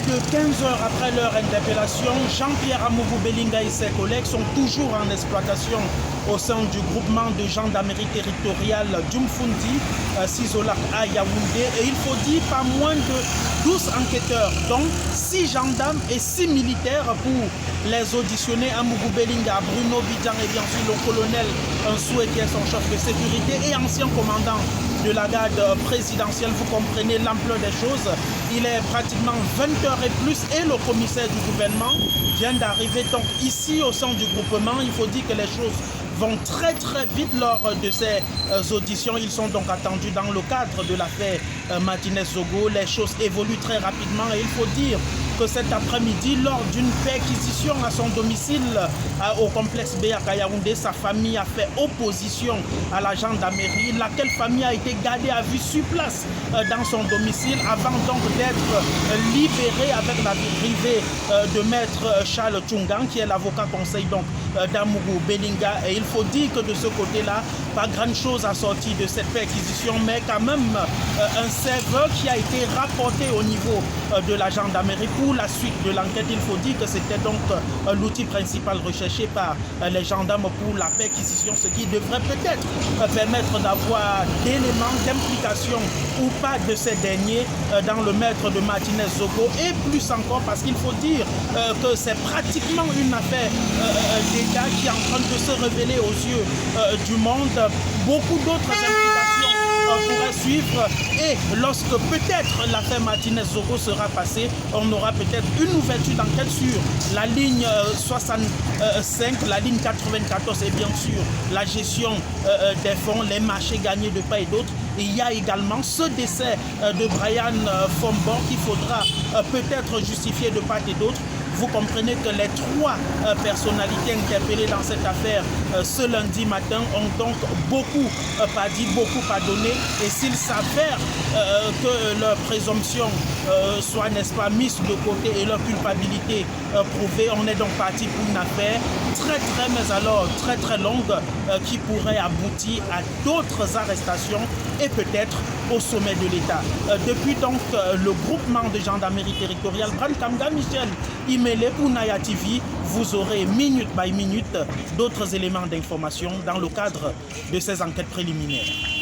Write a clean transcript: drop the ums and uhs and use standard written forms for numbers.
Près de 15 heures après leur interpellation, Jean-Pierre Amougou Belinga et ses collègues sont toujours en exploitation au sein du groupement de gendarmerie territoriale d'Umfundi, Sisolak à Yaoundé. Et il faut dire pas moins de 12 enquêteurs, dont 6 gendarmes et 6 militaires pour les auditionner. Amougou Belinga, Bruno Bidjan et bien sûr le colonel Nsoué qui est son chef de sécurité et ancien commandant de la garde présidentielle. Vous comprenez l'ampleur des choses. Il est pratiquement 20h et plus et le commissaire du gouvernement vient d'arriver donc ici au sein du groupement. Il faut dire que les choses vont très vite lors de ces auditions. Ils sont donc attendus dans le cadre de l'affaire Martinez-Zogo. Les choses évoluent très rapidement et il faut dire que cet après-midi, lors d'une perquisition à son domicile au complexe BAK Yaoundé, sa famille a fait opposition à la gendarmerie, laquelle famille a été gardée à vue sur place dans son domicile avant donc d'être libérée avec la vie privée de maître Charles Tchungang, qui est l'avocat conseil donc d'Amougou Belinga. Et il faut dire que de ce côté-là, pas grand-chose a sorti de cette perquisition, mais quand même un serveur qui a été rapporté au niveau de la gendarmerie pour la suite de l'enquête. Il faut dire que c'était donc l'outil principal recherché par les gendarmes pour la perquisition, ce qui devrait peut-être permettre d'avoir d'éléments d'implication ou pas de ces derniers dans le meurtre de Martinez-Zogo, et plus encore parce qu'il faut dire que c'est pratiquement une affaire d'État qui est en train de se révéler aux yeux du monde. Beaucoup d'autres implications pourraient suivre, et lorsque peut-être l'affaire Martinez-Zogo sera passée, on aura peut-être une ouverture d'enquête sur la ligne 65, la ligne 94 et bien sûr la gestion des fonds, les marchés gagnés de part et d'autre. Et il y a également ce décès de Brian Fombon qu'il faudra peut-être justifier de part et d'autre. Vous comprenez que les 3 personnalités interpellées dans cette affaire ce lundi matin ont donc beaucoup pas dit, beaucoup pas donné. Et s'il s'avère que leur présomption soit, n'est-ce pas, mise de côté et leur culpabilité prouvée, on est donc parti pour une affaire mais alors très longue qui pourrait aboutir à d'autres arrestations et peut-être au sommet de l'État. Depuis donc le groupement de gendarmerie territoriale Brand Kamga Michel Imele pour Naya TV, vous aurez minute by minute d'autres éléments d'information dans le cadre de ces enquêtes préliminaires.